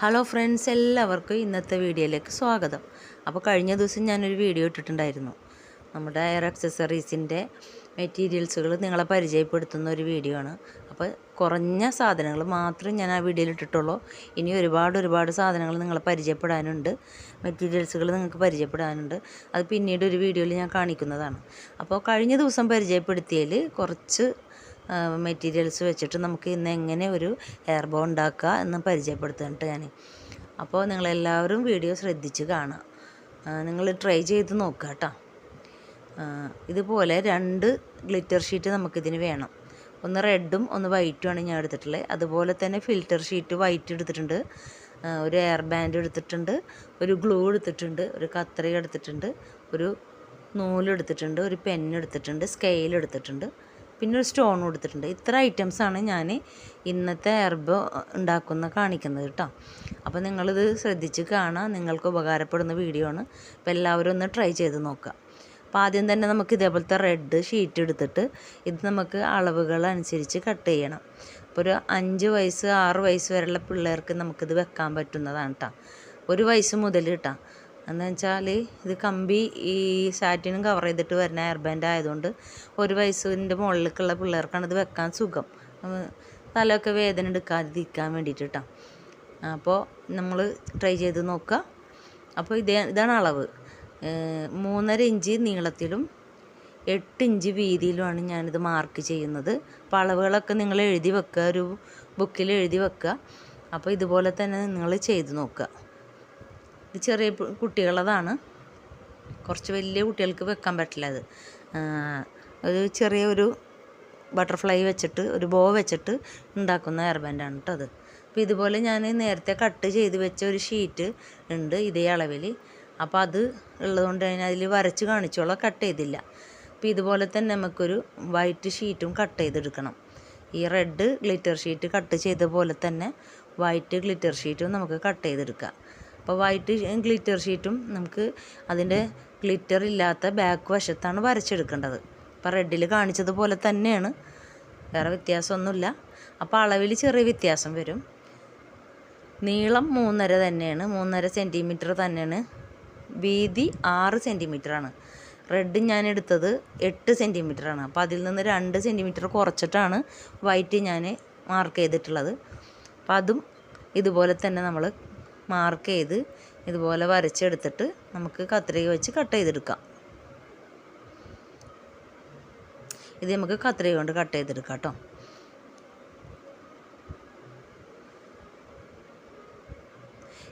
Hello friends, എല്ലാവർക്കും ഇന്നത്തെ വീഡിയോയിലേക്ക് സ്വാഗതം. അപ്പോൾ കഴിഞ്ഞ ദിവസം ഞാനൊരു വീഡിയോ ഇട്ടിട്ടുണ്ടായിരുന്നു. നമ്മുടെ എയർ അക്സസറീസിൻ്റെ മെറ്റീരിയൽസുകൾ നിങ്ങളെ പരിചയപ്പെടുത്തുന്ന ഒരു വീഡിയോ ആണ്. അപ്പോൾ കുറഞ്ഞ സാധനങ്ങൾ മാത്രം ഞാൻ ആ വീഡിയോയിൽ ഇട്ടിട്ടുള്ളൂ. ഇനി ഒരുപാട് സാധനങ്ങൾ നിങ്ങളെ പരിചയപ്പെടാനുണ്ട്, മെറ്റീരിയൽസുകൾ നിങ്ങൾക്ക് പരിചയപ്പെടാനുണ്ട്. അത് പിന്നീട് ഒരു വീഡിയോയിൽ ഞാൻ കാണിക്കുന്നതാണ്. അപ്പോൾ കഴിഞ്ഞ ദിവസം പരിചയപ്പെടുത്തിയതിൽ കുറച്ച് മെറ്റീരിയൽസ് വെച്ചിട്ട് നമുക്ക് ഇന്ന് എങ്ങനെ ഒരു ഹെയർ ബോ ഉണ്ടാക്കുക എന്ന് പരിചയപ്പെടുത്തുന്നുണ്ട് ഞാൻ. അപ്പോൾ നിങ്ങളെല്ലാവരും വീഡിയോ ശ്രദ്ധിച്ച് കാണുക, നിങ്ങൾ ട്രൈ ചെയ്ത് നോക്കുക കേട്ടോ. ഇതുപോലെ 2 ഗ്ലിറ്റർ ഷീറ്റ് നമുക്കിതിന് വേണം. ഒന്ന് റെഡും ഒന്ന് വൈറ്റുമാണ് ഞാൻ എടുത്തിട്ടുള്ളത്. അതുപോലെ തന്നെ ഫിൽറ്റർ ഷീറ്റ് വൈറ്റ് എടുത്തിട്ടുണ്ട്, ഒരു എയർ ബാൻഡ് എടുത്തിട്ടുണ്ട്, ഒരു ഗ്ലൂ എടുത്തിട്ടുണ്ട്, ഒരു കത്രിക എടുത്തിട്ടുണ്ട്, ഒരു നൂലെടുത്തിട്ടുണ്ട്, ഒരു പെൻ എടുത്തിട്ടുണ്ട്, സ്കെയിൽ എടുത്തിട്ടുണ്ട്, പിന്നെ ഒരു സ്റ്റോൺ കൊടുത്തിട്ടുണ്ട്. ഇത്ര ഐറ്റംസാണ് ഞാൻ ഇന്നത്തെ ഹെർബ് കാണിക്കുന്നത് കേട്ടോ. അപ്പോൾ നിങ്ങളിത് ശ്രദ്ധിച്ച് കാണാം, നിങ്ങൾക്ക് ഉപകാരപ്പെടുന്ന വീഡിയോ ആണ്. അപ്പോൾ എല്ലാവരും ഒന്ന് ട്രൈ ചെയ്ത് നോക്കുക. അപ്പോൾ ആദ്യം തന്നെ നമുക്ക് ഇതേപോലത്തെ റെഡ് ഷീറ്റ് എടുത്തിട്ട് ഇത് നമുക്ക് അളവുകൾ അനുസരിച്ച് കട്ട് ചെയ്യണം. അപ്പോൾ ഒരു 5 വയസ്സ് 6 വയസ്സ് വരെയുള്ള പിള്ളേർക്ക് നമുക്കിത് വെക്കാൻ പറ്റുന്നതാണ് കേട്ടോ. 1 വയസ്സ് മുതൽ കേട്ടോ. എന്ന് വെച്ചാൽ ഇത് കമ്പി ഈ സാറ്റിനും കവർ ചെയ്തിട്ട് വരുന്ന ഹെയർ ബാൻഡ് ആയതുകൊണ്ട് 1 വയസ്സിൻ്റെ മുകളിലേക്കുള്ള പിള്ളേർക്കാണ് ഇത് വെക്കാൻ സുഖം, തലയൊക്കെ വേദന എടുക്കാതിരിക്കാൻ വേണ്ടിയിട്ട് കേട്ടോ. അപ്പോൾ നമ്മൾ ട്രൈ ചെയ്ത് നോക്കുക. അപ്പോൾ ഇതാണ് അളവ്. 3.5 ഇഞ്ച് നീളത്തിലും 8 ഇഞ്ച് വീതിയിലുമാണ് ഞാനിത് മാർക്ക് ചെയ്യുന്നത്. അപ്പോൾ അളവുകളൊക്കെ നിങ്ങൾ എഴുതി വെക്കുക, ഒരു ബുക്കിൽ എഴുതി വെക്കുക. അപ്പോൾ ഇതുപോലെ തന്നെ നിങ്ങൾ ചെയ്ത് നോക്കുക. ഇത് ചെറിയ കുട്ടികളതാണ്, കുറച്ച് വലിയ കുട്ടികൾക്ക് വെക്കാൻ പറ്റില്ല. അത് ഒരു ചെറിയൊരു ബട്ടർഫ്ലൈ വെച്ചിട്ട് ഒരു ബോ വെച്ചിട്ട് ഉണ്ടാക്കുന്ന ഹെയർ ബാൻഡാണ് കേട്ടോ അത്. അപ്പോൾ ഇതുപോലെ ഞാൻ നേരത്തെ കട്ട് ചെയ്ത് വെച്ച ഒരു ഷീറ്റ് ഉണ്ട് ഇതേ അളവിൽ. അപ്പോൾ അത് ഉള്ളതുകൊണ്ട് ഞാൻ അതിൽ വരച്ച് കാണിച്ചോളാം, കട്ട് ചെയ്തില്ല. അപ്പോൾ ഇതുപോലെ തന്നെ നമുക്കൊരു വൈറ്റ് ഷീറ്റും കട്ട് ചെയ്തെടുക്കണം. ഈ റെഡ് ഗ്ലിറ്റർ ഷീറ്റ് കട്ട് ചെയ്ത പോലെ തന്നെ വൈറ്റ് ഗ്ലിറ്റർ ഷീറ്റും നമുക്ക് കട്ട് ചെയ്തെടുക്കാം. അപ്പോൾ വൈറ്റ് ഗ്ലിറ്റർ ഷീറ്റും നമുക്ക് അതിൻ്റെ ഗ്ലിറ്റർ ഇല്ലാത്ത ബാക്ക് വശത്താണ് വരച്ചെടുക്കേണ്ടത്. അപ്പോൾ റെഡിൽ കാണിച്ചതുപോലെ തന്നെയാണ്, വേറെ വ്യത്യാസമൊന്നുമില്ല. അപ്പോൾ അളവിൽ ചെറിയ വ്യത്യാസം വരും. നീളം 3.5 തന്നെയാണ്, 3.5 സെൻറ്റിമീറ്റർ തന്നെയാണ്. വീതി 6 സെൻറ്റിമീറ്ററാണ്. റെഡ് ഞാൻ എടുത്തത് 8 സെൻറ്റിമീറ്ററാണ്. അപ്പോൾ അതിൽ നിന്ന് 2 സെൻറ്റിമീറ്റർ കുറച്ചിട്ടാണ് വൈറ്റ് ഞാൻ മാർക്ക് ചെയ്തിട്ടുള്ളത്. അപ്പോൾ അതും ഇതുപോലെ തന്നെ നമ്മൾ മാർക്ക് ചെയ്ത് ഇതുപോലെ വരച്ചെടുത്തിട്ട് നമുക്ക് കത്രിക വെച്ച് കട്ട് ചെയ്തെടുക്കാം. ഇത് നമുക്ക് കത്രിക കൊണ്ട് കട്ട് ചെയ്തെടുക്കാം കേട്ടോ.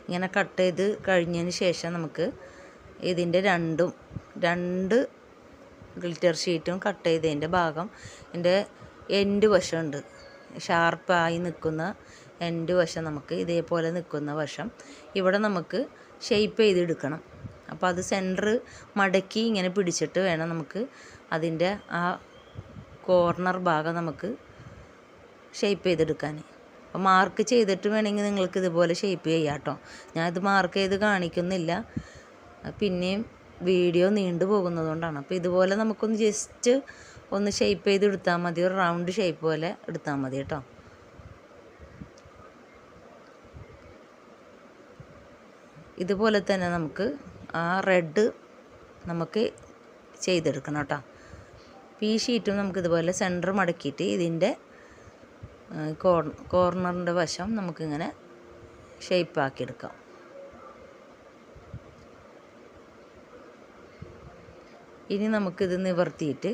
ഇങ്ങനെ കട്ട് ചെയ്ത് കഴിഞ്ഞതിന് ശേഷം നമുക്ക് ഇതിൻ്റെ 2 ഗ്ലിറ്റർ ഷീറ്റും കട്ട് ചെയ്തതിൻ്റെ ഭാഗം എൻ്റെ എൻഡ് വശമുണ്ട്, ഷാർപ്പായി നിൽക്കുന്ന എൻഡ് വശം, നമുക്ക് ഇതേപോലെ നിൽക്കുന്ന വശം ഇവിടെ നമുക്ക് ഷേപ്പ് ചെയ്തെടുക്കണം. അപ്പോൾ അത് സെൻറ്റർ മടക്കി ഇങ്ങനെ പിടിച്ചിട്ട് വേണം നമുക്ക് അതിൻ്റെ ആ കോർണർ ഭാഗം നമുക്ക് ഷേപ്പ് ചെയ്തെടുക്കാൻ. അപ്പോൾ മാർക്ക് ചെയ്തിട്ട് വേണമെങ്കിൽ നിങ്ങൾക്ക് ഇതുപോലെ ഷേപ്പ് ചെയ്യാം കേട്ടോ. ഞാനിത് മാർക്ക് ചെയ്ത് കാണിക്കുന്നില്ല, പിന്നെയും വീഡിയോ നീണ്ടു പോകുന്നതുകൊണ്ടാണ്. അപ്പോൾ ഇതുപോലെ നമുക്കൊന്ന് ജസ്റ്റ് ഒന്ന് ഷേപ്പ് ചെയ്ത് എടുത്താൽ മതി, ഒരു റൗണ്ട് ഷേപ്പ് പോലെ എടുത്താൽ മതി കേട്ടോ. ഇതുപോലെ തന്നെ നമുക്ക് ആ റെഡ് നമുക്ക് ചെയ്തെടുക്കണം കേട്ടോ. ഈ ഷീറ്റും നമുക്ക് ഇതുപോലെ സെൻറ്റർ മടക്കിയിട്ട് ഇതിൻ്റെ കോർണറിൻ്റെ വശം നമുക്കിങ്ങനെ ഷേപ്പാക്കിയെടുക്കാം. ഇനി നമുക്കിത് നിവർത്തിയിട്ട്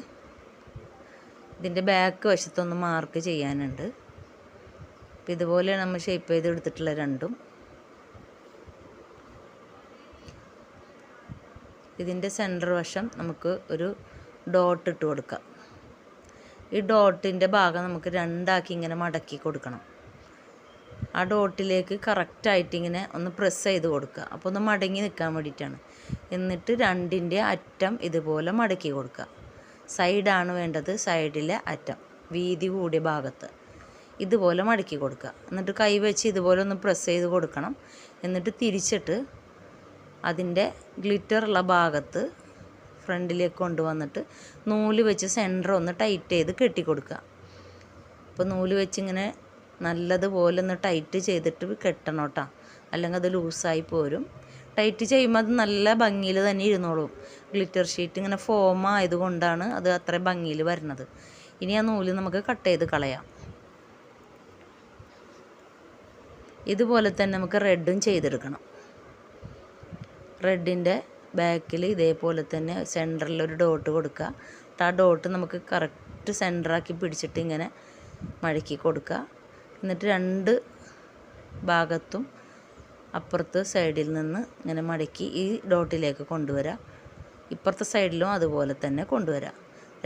ഇതിൻ്റെ ബാക്ക് വശത്തൊന്ന് മാർക്ക് ചെയ്യാനുണ്ട്. അപ്പോൾ ഇതുപോലെ നമ്മൾ ഷേപ്പ് ചെയ്ത് എടുത്തിട്ടുള്ള രണ്ടും ഇതിൻ്റെ സെൻറ്റർ വശം നമുക്ക് ഒരു ഡോട്ട് ഇട്ട് കൊടുക്കാം. ഈ ഡോട്ടിൻ്റെ ഭാഗം നമുക്ക് 2 ഇങ്ങനെ മടക്കി കൊടുക്കണം. ആ ഡോട്ടിലേക്ക് കറക്റ്റായിട്ട് ഇങ്ങനെ ഒന്ന് പ്രസ് ചെയ്ത് കൊടുക്കുക. അപ്പോൾ ഒന്ന് മടങ്ങി നിൽക്കാൻ വേണ്ടിയിട്ടാണ്. എന്നിട്ട് 2ൻ്റെ അറ്റം ഇതുപോലെ മടക്കി കൊടുക്കുക. സൈഡാണ് വേണ്ടത്, സൈഡിലെ അറ്റം വീതി കൂടിയ ഭാഗത്ത് ഇതുപോലെ മടക്കി കൊടുക്കുക. എന്നിട്ട് കൈ വെച്ച് ഇതുപോലെ ഒന്ന് പ്രസ് ചെയ്ത് കൊടുക്കണം. എന്നിട്ട് തിരിച്ചിട്ട് അതിൻ്റെ ഗ്ലിറ്ററുള്ള ഭാഗത്ത് ഫ്രണ്ടിലേക്ക് കൊണ്ടുവന്നിട്ട് നൂല് വെച്ച് സെൻറ്റർ ഒന്ന് ടൈറ്റ് ചെയ്ത് കെട്ടിക്കൊടുക്കുക. അപ്പോൾ നൂല് വെച്ച് ഇങ്ങനെ നല്ലതുപോലെ ഒന്ന് ടൈറ്റ് ചെയ്തിട്ട് കെട്ടണം കേട്ടോ. അല്ലെങ്കിൽ അത് ലൂസായി പോരും. ടൈറ്റ് ചെയ്യുമ്പോൾ അത് നല്ല ഭംഗിയിൽ തന്നെ ഇരുന്നോളും. ഗ്ലിറ്റർ ഷീറ്റ് ഇങ്ങനെ ഫോം ആയതുകൊണ്ടാണ് അത് അത്ര ഭംഗിയിൽ വരുന്നത്. ഇനി ആ നൂല് നമുക്ക് കട്ട് ചെയ്ത് കളയാം. ഇതുപോലെ തന്നെ നമുക്ക് റെഡും ചെയ്തെടുക്കണം. റെഡിൻ്റെ ബാക്കിൽ ഇതേപോലെ തന്നെ സെൻറ്ററിലൊരു ഡോട്ട് കൊടുക്കുക. ആ ഡോട്ട് നമുക്ക് കറക്റ്റ് സെൻറ്ററാക്കി പിടിച്ചിട്ട് ഇങ്ങനെ മടക്കി കൊടുക്കുക. എന്നിട്ട് രണ്ട് ഭാഗത്തും അപ്പുറത്തെ സൈഡിൽ നിന്ന് ഇങ്ങനെ മടക്കി ഈ ഡോട്ടിലേക്ക് കൊണ്ടുവരാം. ഇപ്പുറത്തെ സൈഡിലും അതുപോലെ തന്നെ കൊണ്ടുവരാം.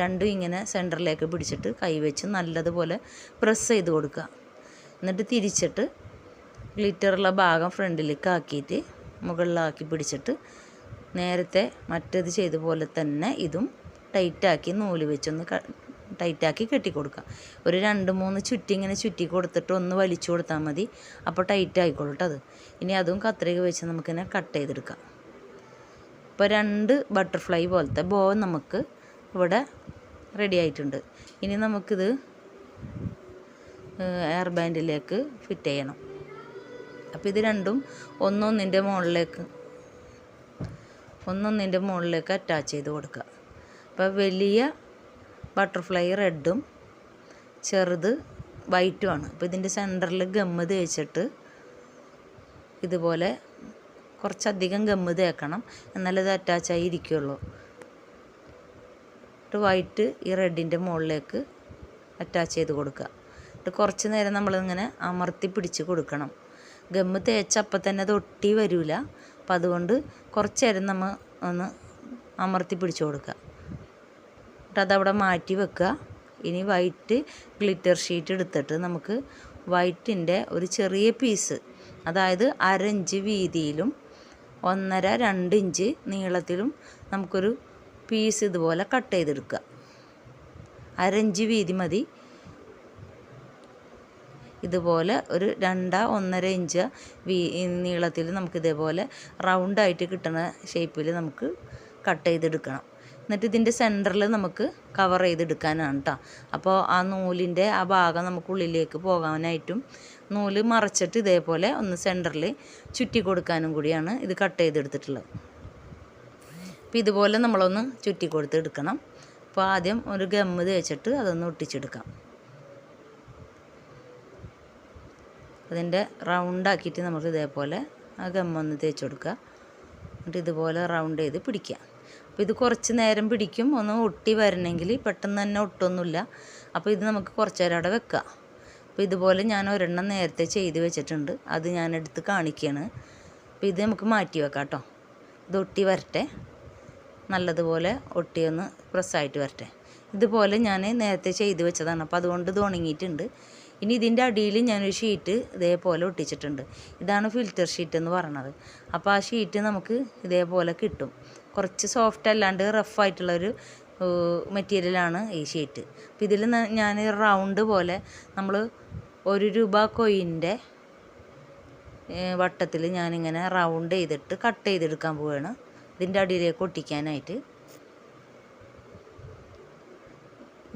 രണ്ടും ഇങ്ങനെ സെൻറ്ററിലേക്ക് പിടിച്ചിട്ട് കൈവച്ച് നല്ലതുപോലെ പ്രസ് ചെയ്ത് കൊടുക്കുക. എന്നിട്ട് തിരിച്ചിട്ട് ഗ്ലിറ്ററുള്ള ഭാഗം ഫ്രണ്ടിലേക്ക് ആക്കിയിട്ട് മുകളിലാക്കി പിടിച്ചിട്ട് നേരത്തെ മറ്റേത് ചെയ്ത പോലെ തന്നെ ഇതും ടൈറ്റാക്കി നൂല് വെച്ചൊന്ന് ടൈറ്റാക്കി കെട്ടിക്കൊടുക്കുക. ഒരു 2-3 ചുറ്റി ഇങ്ങനെ ചുറ്റി കൊടുത്തിട്ട് ഒന്ന് വലിച്ചു കൊടുത്താൽ മതി. അപ്പോൾ ടൈറ്റ് ആയിക്കോളട്ടെ അത്. ഇനി അതും കത്രിക വെച്ച് നമുക്കിങ്ങനെ കട്ട് ചെയ്തെടുക്കാം. ഇപ്പോൾ 2 ബട്ടർഫ്ലൈ പോലത്തെ ബോ നമുക്ക് ഇവിടെ റെഡി ആയിട്ടുണ്ട്. ഇനി നമുക്കിത് എയർ ബാൻഡിലേക്ക് ഫിറ്റ് ചെയ്യണം. അപ്പോൾ ഇത് രണ്ടും ഒന്നൊന്നിൻ്റെ മുകളിലേക്ക് അറ്റാച്ച് ചെയ്ത് കൊടുക്കുക. അപ്പോൾ വലിയ ബട്ടർഫ്ലൈ റെഡും ചെറുത് വൈറ്റുമാണ്. അപ്പോൾ ഇതിൻ്റെ സെൻറ്ററിൽ ഗമ്മ് തേച്ചിട്ട് ഇതുപോലെ കുറച്ചധികം ഗമ്മ് തേക്കണം, എന്നാലേ ഇത് അറ്റാച്ചായി ഇരിക്കുകയുള്ളൂ. എന്നിട്ട് വൈറ്റ് ഈ റെഡിൻ്റെ മുകളിലേക്ക് അറ്റാച്ച് ചെയ്ത് കൊടുക്കുക. എന്നിട്ട് കുറച്ച് നേരം നമ്മളിങ്ങനെ അമർത്തി പിടിച്ച് കൊടുക്കണം. ഗമ്മ് തേച്ചപ്പം തന്നെ അത് ഒട്ടി വരില്ല. അപ്പം അതുകൊണ്ട് കുറച്ച് നേരം നമ്മൾ ഒന്ന് അമർത്തി പിടിച്ച് കൊടുക്കുക. എന്നിട്ട് അതവിടെ മാറ്റി വെക്കുക. ഇനി വൈറ്റ് ഗ്ലിറ്റർ ഷീറ്റ് എടുത്തിട്ട് നമുക്ക് വൈറ്റിൻ്റെ ഒരു ചെറിയ പീസ്, അതായത് 1/2 ഇഞ്ച് വീതിയിലും 1.5-2 ഇഞ്ച് നീളത്തിലും നമുക്കൊരു പീസ് ഇതുപോലെ കട്ട് ചെയ്തെടുക്കുക. 1/2 ഇഞ്ച് വീതി മതി. ഇതുപോലെ ഒരു 2-1.5 ഇഞ്ച് നീളത്തിൽ നമുക്കിതേപോലെ റൗണ്ടായിട്ട് കിട്ടുന്ന ഷേപ്പിൽ നമുക്ക് കട്ട് ചെയ്തെടുക്കണം. എന്നിട്ട് ഇതിൻ്റെ സെൻറ്ററിൽ നമുക്ക് കവർ ചെയ്തെടുക്കാനാണ് കേട്ടോ. അപ്പോൾ ആ നൂലിൻ്റെ ആ ഭാഗം നമുക്ക് ഉള്ളിലേക്ക് പോകാനായിട്ടും നൂല് മറച്ചിട്ട് ഇതേപോലെ ഒന്ന് സെൻറ്ററിൽ ചുറ്റി കൊടുക്കാനും കൂടിയാണ് ഇത് കട്ട് ചെയ്തെടുത്തിട്ടുള്ളത്. അപ്പോൾ ഇതുപോലെ നമ്മളൊന്ന് ചുറ്റി കൊടുത്തെടുക്കണം. അപ്പോൾ ആദ്യം ഒരു ഗമ്മ് തേച്ചിട്ട് അതൊന്ന് ഒട്ടിച്ചെടുക്കാം. അതിൻ്റെ റൗണ്ടാക്കിയിട്ട് നമുക്ക് ഇതേപോലെ ആ ഗമ്മൊന്ന് തേച്ച് കൊടുക്കുക. എന്നിട്ട് ഇതുപോലെ റൗണ്ട് ചെയ്ത് പിടിക്കുക. അപ്പോൾ ഇത് കുറച്ച് നേരം പിടിക്കും ഒന്ന് ഒട്ടി വരണമെങ്കിൽ. പെട്ടെന്ന് തന്നെ ഒട്ടൊന്നുമില്ല. അപ്പോൾ ഇത് നമുക്ക് കുറച്ച് നേരം അവിടെ വെക്കുക. അപ്പോൾ ഇതുപോലെ ഞാൻ ഒരെണ്ണം നേരത്തെ ചെയ്ത് വെച്ചിട്ടുണ്ട്, അത് ഞാൻ എടുത്ത് കാണിക്കുകയാണ്. അപ്പോൾ ഇത് നമുക്ക് മാറ്റി വെക്കാം കേട്ടോ. ഇത് ഒട്ടി വരട്ടെ, നല്ലതുപോലെ ഒട്ടിയൊന്ന് പ്രസ്സായിട്ട് വരട്ടെ. ഇതുപോലെ ഞാൻ നേരത്തെ ചെയ്ത് വെച്ചതാണ്. അപ്പോൾ അതുകൊണ്ട് ഇത് ഉണങ്ങിയിട്ടുണ്ട്. ഇനി ഇതിൻ്റെ അടിയിൽ ഞാനൊരു ഷീറ്റ് ഇതേപോലെ ഒട്ടിച്ചിട്ടുണ്ട്. ഇതാണ് ഫിൽറ്റർ ഷീറ്റ് എന്ന് പറയുന്നത്. അപ്പോൾ ആ ഷീറ്റ് നമുക്ക് ഇതേപോലെ കിട്ടും. കുറച്ച് സോഫ്റ്റ് അല്ലാണ്ട് റഫായിട്ടുള്ളൊരു മെറ്റീരിയലാണ് ഈ ഷീറ്റ്. അപ്പോൾ ഇതിൽ ഞാൻ റൗണ്ട് പോലെ നമ്മൾ 1 രൂപ കോയിൻ്റെ വട്ടത്തിൽ ഞാനിങ്ങനെ റൗണ്ട് ചെയ്തിട്ട് കട്ട് ചെയ്തെടുക്കാൻ പോവുകയാണ് ഇതിൻ്റെ അടിയിലേക്ക് ഒട്ടിക്കാനായിട്ട്.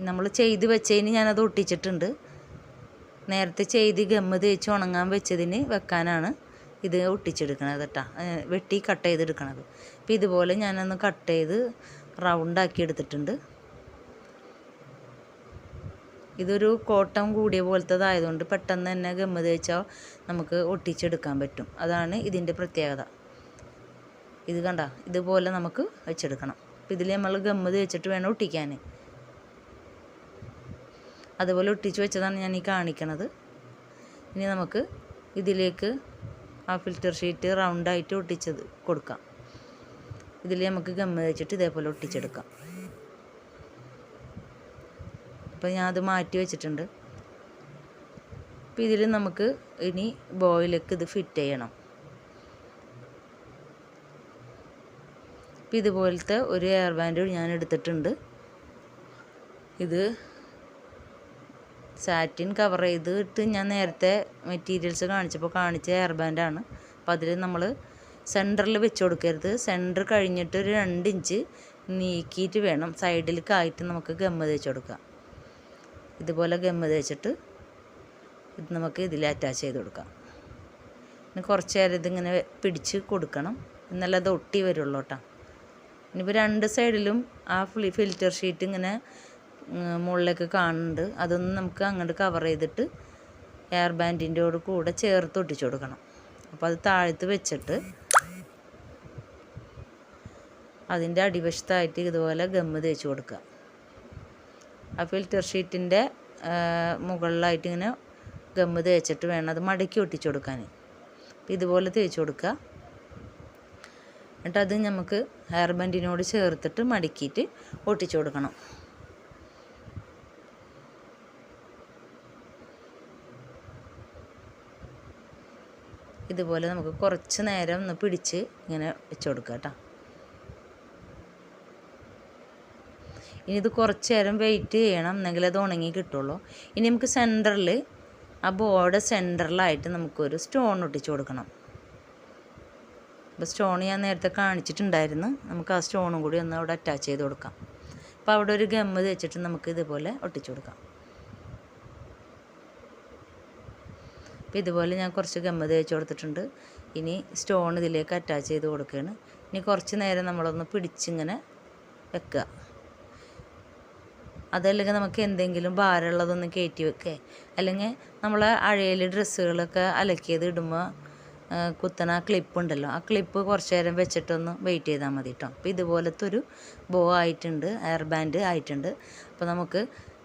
നമ്മൾ ചെയ്ത് വെച്ചതിന് ഞാനത് ഒട്ടിച്ചിട്ടുണ്ട്. നേരത്തെ ചെയ്ത് ഗമ്മ് തേച്ച് ഉണങ്ങാൻ വെച്ചതിന് വെക്കാനാണ് ഇത് ഒട്ടിച്ചെടുക്കണത് കേട്ടോ, വെട്ടി കട്ട് ചെയ്തെടുക്കണത്. അപ്പോൾ ഇതുപോലെ ഞാനൊന്ന് കട്ട് ചെയ്ത് റൗണ്ടാക്കി എടുത്തിട്ടുണ്ട്. ഇതൊരു കോട്ടം കൂടിയ പോലത്തതായതുകൊണ്ട് പെട്ടെന്ന് തന്നെ ഗമ്മ് തേച്ചാൽ നമുക്ക് ഒട്ടിച്ചെടുക്കാൻ പറ്റും. അതാണ് ഇതിൻ്റെ പ്രത്യേകത. ഇത് കണ്ട ഇതുപോലെ നമുക്ക് വെച്ചെടുക്കണം. അപ്പോൾ ഇതിൽ നമ്മൾ ഗമ്മ് തേച്ചിട്ട് വേണം ഒട്ടിക്കാൻ. അതുപോലെ ഒട്ടിച്ച് വെച്ചതാണ് ഞാൻ ഈ കാണിക്കണത്. ഇനി നമുക്ക് ഇതിലേക്ക് ആ ഫിൽറ്റർ ഷീറ്റ് റൗണ്ടായിട്ട് ഒട്ടിച്ചത് കൊടുക്കാം. ഇതിൽ നമുക്ക് ഗമ്മ് വെച്ചിട്ട് ഇതേപോലെ ഒട്ടിച്ചെടുക്കാം. അപ്പോൾ ഞാൻ അത് മാറ്റി വെച്ചിട്ടുണ്ട്. അപ്പോൾ ഇതിൽ നമുക്ക് ഇനി ബോയിലേക്ക് ഇത് ഫിറ്റ് ചെയ്യണം. അപ്പോൾ ഇതുപോലത്തെ ഒരു എയർ ബാൻഡ് ഞാൻ എടുത്തിട്ടുണ്ട്. ഇത് സാറ്റിൻ കവർ ചെയ്തിട്ട് ഞാൻ നേരത്തെ മെറ്റീരിയൽസ് കാണിച്ചപ്പോൾ കാണിച്ച എയർ ബാൻഡാണ്. അപ്പോൾ അതിൽ നമ്മൾ സെൻറ്ററിൽ വെച്ച് കൊടുക്കരുത്. സെൻറ്റർ കഴിഞ്ഞിട്ട് ഒരു 2 ഇഞ്ച് നീക്കിയിട്ട് വേണം സൈഡിലേക്കായിട്ട് നമുക്ക് ഗമ്മ് തേച്ച് കൊടുക്കാം. ഇതുപോലെ ഗമ്മ് തേച്ചിട്ട് ഇത് നമുക്ക് ഇതിൽ അറ്റാച്ച് ചെയ്ത് കൊടുക്കാം. ഇനി കുറച്ച് നേരം ഇതിങ്ങനെ പിടിച്ച് കൊടുക്കണം, എന്നാലേ അത് ഒട്ടി വരുള്ളൂ കേട്ടോ. ഇനിയിപ്പോൾ 2 സൈഡിലും ആ ഫിൽറ്റർ ഷീറ്റ് ഇങ്ങനെ മുകളിലേക്ക് കാണുന്നുണ്ട്. അതൊന്ന് നമുക്ക് അങ്ങോട്ട് കവർ ചെയ്തിട്ട് എയർ ബാൻഡിൻ്റെയോട് കൂടെ ചേർത്ത് ഒട്ടിച്ചു കൊടുക്കണം. അപ്പോൾ അത് താഴത്ത് വെച്ചിട്ട് അതിൻ്റെ അടിവശത്തായിട്ട് ഇതുപോലെ ഗമ്മ് തേച്ച് കൊടുക്കുക. ആ ഫിൽറ്റർ ഷീറ്റിൻ്റെ മുകളിലായിട്ട് ഇങ്ങനെ ഗമ്മ് തേച്ചിട്ട് വേണം അത് മടക്കി ഒട്ടിച്ചു കൊടുക്കാൻ. അപ്പോൾ ഇതുപോലെ തേച്ച് കൊടുക്കുക. എന്നിട്ട് അത് നമുക്ക് ഹെയർ ബാൻഡിനോട് ചേർത്തിട്ട് മടക്കിയിട്ട് ഒട്ടിച്ചു കൊടുക്കണം. ഇതുപോലെ നമുക്ക് കുറച്ച് നേരം ഒന്ന് പിടിച്ച് ഇങ്ങനെ വെച്ച് കൊടുക്കുക കേട്ടോ. ഇനി ഇത് കുറച്ച് നേരം വെയിറ്റ് ചെയ്യണം, എന്നെങ്കിൽ അത് ഉണങ്ങി കിട്ടുള്ളൂ. ഇനി നമുക്ക് സെൻറ്ററിൽ ആ ബോർഡ് സെൻറ്ററിലായിട്ട് നമുക്കൊരു സ്റ്റോൺ ഒട്ടിച്ചു കൊടുക്കണം. അപ്പോൾ സ്റ്റോൺ ഞാൻ നേരത്തെ കാണിച്ചിട്ടുണ്ടായിരുന്നു. നമുക്ക് ആ സ്റ്റോണും കൂടി ഒന്ന് അവിടെ അറ്റാച്ച് ചെയ്ത് കൊടുക്കാം. അപ്പോൾ അവിടെ ഒരു ഗമ്മ് തേച്ചിട്ട് നമുക്ക് ഇതുപോലെ ഒട്ടിച്ചു കൊടുക്കാം. അപ്പോൾ ഇതുപോലെ ഞാൻ കുറച്ച് ഗമ്മ് തേച്ച് കൊടുത്തിട്ടുണ്ട്. ഇനി സ്റ്റോൺ ഇതിലേക്ക് അറ്റാച്ച് ചെയ്ത് കൊടുക്കുകയാണ്. ഇനി കുറച്ച് നേരം നമ്മളൊന്ന് പിടിച്ചിങ്ങനെ വെക്കുക. അതല്ലെങ്കിൽ നമുക്ക് എന്തെങ്കിലും ഭാരമുള്ളതൊന്ന് കയറ്റി വെക്കുക, അല്ലെങ്കിൽ നമ്മൾ അഴയിൽ ഡ്രസ്സുകളൊക്കെ അലക്കിയത് ഇടുമ്പോൾ കുത്തണ ക്ലിപ്പ് ഉണ്ടല്ലോ, ആ ക്ലിപ്പ് കുറച്ച് നേരം വെച്ചിട്ടൊന്ന് വെയിറ്റ് ചെയ്താൽ മതി കേട്ടോ. അപ്പോൾ ഇതുപോലത്തെ ഒരു ബോ ആയിട്ടുണ്ട്, എയർ ബാൻഡ് ആയിട്ടുണ്ട്. അപ്പോൾ നമുക്ക്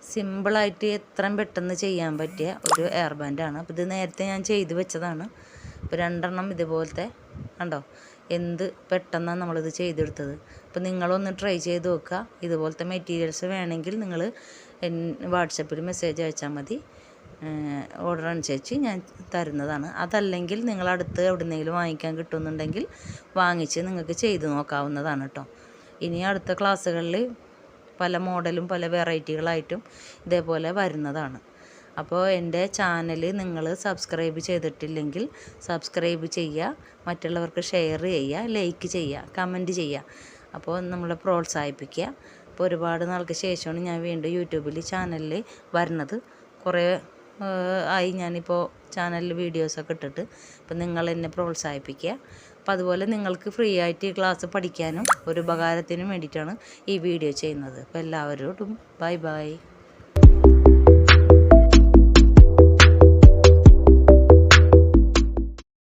സിമ്പിളായിട്ട് എത്രയും പെട്ടെന്ന് ചെയ്യാൻ പറ്റിയ ഒരു എയർ ബാൻഡാണ്. അപ്പോൾ ഇത് നേരത്തെ ഞാൻ ചെയ്ത് വെച്ചതാണ്. ഇപ്പോൾ 2 എണ്ണം ഇതുപോലത്തെ കണ്ടോ, എന്ത് പെട്ടെന്നാണ് നമ്മളിത് ചെയ്തെടുത്തത്. അപ്പോൾ നിങ്ങളൊന്ന് ട്രൈ ചെയ്ത് നോക്കുക. ഇതുപോലത്തെ മെറ്റീരിയൽസ് വേണമെങ്കിൽ നിങ്ങൾ വാട്സപ്പിൽ മെസ്സേജ് അയച്ചാൽ മതി. ഓർഡർ അനുസരിച്ച് ഞാൻ തരുന്നതാണ്. അതല്ലെങ്കിൽ നിങ്ങൾ അടുത്ത് എവിടെയെങ്കിലും വാങ്ങിക്കാൻ കിട്ടുന്നുണ്ടെങ്കിൽ വാങ്ങിച്ച് നിങ്ങൾക്ക് ചെയ്ത് നോക്കാവുന്നതാണ് കേട്ടോ. ഇനി അടുത്ത ക്ലാസ്സുകളിൽ പല മോഡലും പല വെറൈറ്റികളായിട്ടും ഇതേപോലെ വരുന്നതാണ്. അപ്പോൾ എൻ്റെ ചാനൽ നിങ്ങൾ സബ്സ്ക്രൈബ് ചെയ്തിട്ടില്ലെങ്കിൽ സബ്സ്ക്രൈബ് ചെയ്യുക, മറ്റുള്ളവർക്ക് ഷെയർ ചെയ്യുക, ലൈക്ക് ചെയ്യുക, കമൻറ്റ് ചെയ്യുക. അപ്പോൾ നമ്മളെ പ്രോത്സാഹിപ്പിക്കുക. അപ്പോൾ ഒരുപാട് നാൾക്ക് ശേഷമാണ് ഞാൻ വീണ്ടും യൂട്യൂബിൽ ചാനലിൽ വരുന്നത്. കുറേ ആയി ഞാനിപ്പോൾ ചാനലിൽ വീഡിയോസൊക്കെ ഇട്ടിട്ട്. അപ്പോൾ നിങ്ങൾ എന്നെ പ്രോത്സാഹിപ്പിക്കുക. അപ്പോൾ അതുപോലെ നിങ്ങൾക്ക് ഫ്രീ ആയിട്ട് ഈ ക്ലാസ് പഠിക്കാനും ഒരു ഉപകാരത്തിനും വേണ്ടിയിട്ടാണ് ഈ വീഡിയോ ചെയ്യുന്നത്. അപ്പോൾ എല്ലാവരോടും ബൈ ബൈ.